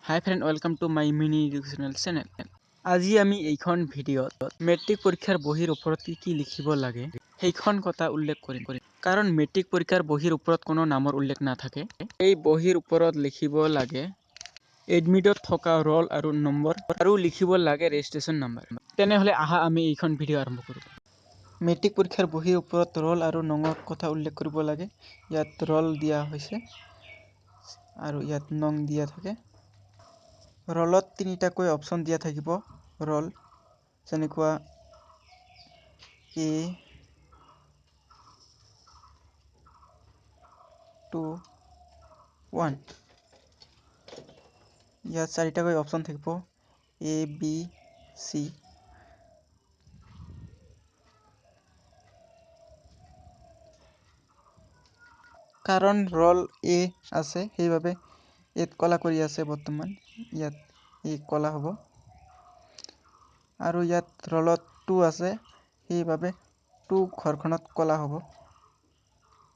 High friend, welcome to my mini educational channel. আজি আমি এইখন ভিডিঅ'ত মেট্ৰিক পৰীক্ষাৰ বহীৰ ওপৰত কি লিখিব লাগে সেইখন কথা উল্লেখ কৰিম। কাৰণ মেট্ৰিক পৰীক্ষাৰ বহীৰ ওপৰত কোনো নামৰ উল্লেখ নাথাকে। এই বহীৰ ওপৰত লিখিব লাগে এডমিটত থকা ৰোল আৰু নম্বৰ আৰু লিখিব লাগে ৰেজিষ্ট্ৰেশ্যন নাম্বাৰ। তেনেহ'লে আহা আমি এইখন ভিডিঅ' আৰম্ভ কৰোঁ। মেট্ৰিক পৰীক্ষাৰ বহীৰ ওপৰত ৰোল আৰু নঙৰ কথা উল্লেখ কৰিব লাগে। ইয়াত ৰোল দিয়া হৈছে আৰু ইয়াত নং দিয়া থাকে। ৰোলত তিনিটাকৈ অপশ্যন দিয়া থাকিব। ৰোল যেনেকুৱা A21, ইয়াত চাৰিটাকৈ অপশ্যন থাকিব A, B, C। কাৰণ ৰোল A আছে সেইবাবে ইয়াত কলা কৰি আছে বৰ্তমান, ইয়াত এই কলা হ'ব। আৰু ইয়াত ৰোলত 2 আছে সেইবাবে 2 ঘৰখনত কলা হ'ব।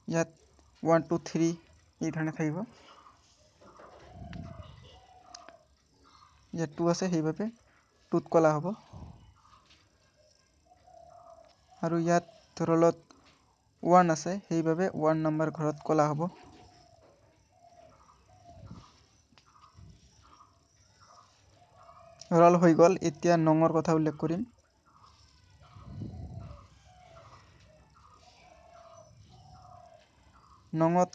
ইয়াত 1, 2, 3 এই ধৰণে থাকিব। ইয়াত 2 আছে সেইবাবে 2ত কলা হ'ব। আৰু ইয়াত ৰোলত 1 আছে সেইবাবে 1 নম্বৰ ঘৰত কলা হ'ব। ৰোল হৈ গ'ল। এতিয়া নঙৰ কথা উল্লেখ কৰিম। নঙত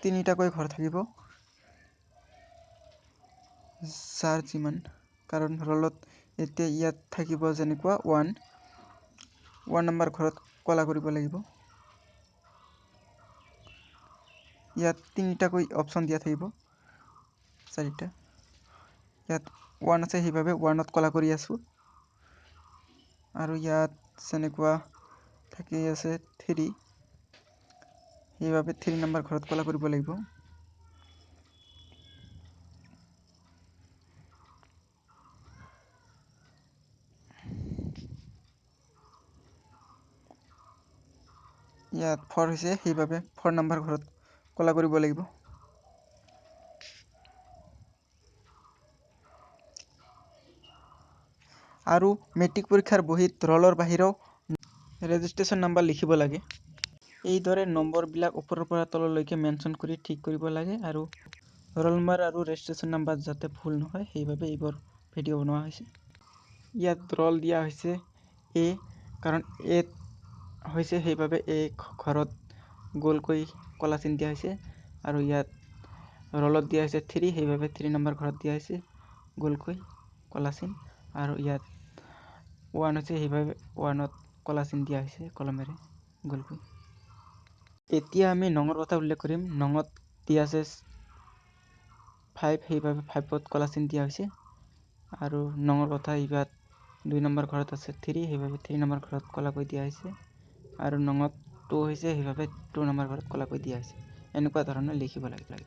তিনিটাকৈ ঘৰ থাকিব, যাৰ যিমান। কাৰণ ৰোলত এতিয়া ইয়াত থাকিব যেনেকুৱা 1 নম্বৰ ঘৰত কলা কৰিব লাগিব। ইয়াত তিনিটাকৈ অপশ্যন দিয়া থাকিব, চাৰিটা। ইয়াত 1 আছে সেইবাবে 1ত কলা কৰি আছোঁ। আৰু ইয়াত যেনেকুৱা থাকি আছে 3 সেইবাবে 3 নম্বৰ ঘৰত কলা কৰিব লাগিব। ইয়াত 4 হৈছে সেইবাবে 4 নম্বৰ ঘৰত কলা কৰিব লাগিব। আৰু মেট্ৰিক পৰীক্ষাৰ বহীত ৰোলৰ বাহিৰেও ৰেজিষ্ট্ৰেশ্যন নাম্বাৰ লিখিব লাগে। এইদৰে নম্বৰবিলাক ওপৰৰ পৰা তললৈকে মেনশ্যন কৰি ঠিক কৰিব লাগে। আৰু ৰোল নম্বৰ আৰু ৰেজিষ্ট্ৰেশ্যন নাম্বাৰ যাতে ভুল নহয় সেইবাবে এইবোৰ ভিডিঅ' বনোৱা হৈছে। ইয়াত ৰোল দিয়া হৈছে A, কাৰণ A হৈছে সেইবাবে A ঘৰত গোলকৈ কলা চিন দিয়া হৈছে। আৰু ইয়াত ৰোলত দিয়া হৈছে 3 সেইবাবে 3 নম্বৰ ঘৰত দিয়া হৈছে গোলকৈ কলা চিন। আৰু ইয়াত 1 হৈছে সেইবাবে 1ত কলা চিন দিয়া হৈছে কলমেৰে গোলকৈ। এতিয়া আমি নঙৰ কথা উল্লেখ কৰিম। নঙত দিয়া আছে 5 সেইবাবে 5ত কলা চিন দিয়া হৈছে। আৰু নঙৰ কথা ইয়াত 2 নম্বৰ ঘৰত আছে 3 সেইবাবে 3 নম্বৰ ঘৰত কলাকৈ দিয়া হৈছে। আৰু নঙত 2 হৈছে সেইবাবে 2 নম্বৰ ঘৰত কলাকৈ দিয়া হৈছে। এনেকুৱা ধৰণে লিখিব লাগে।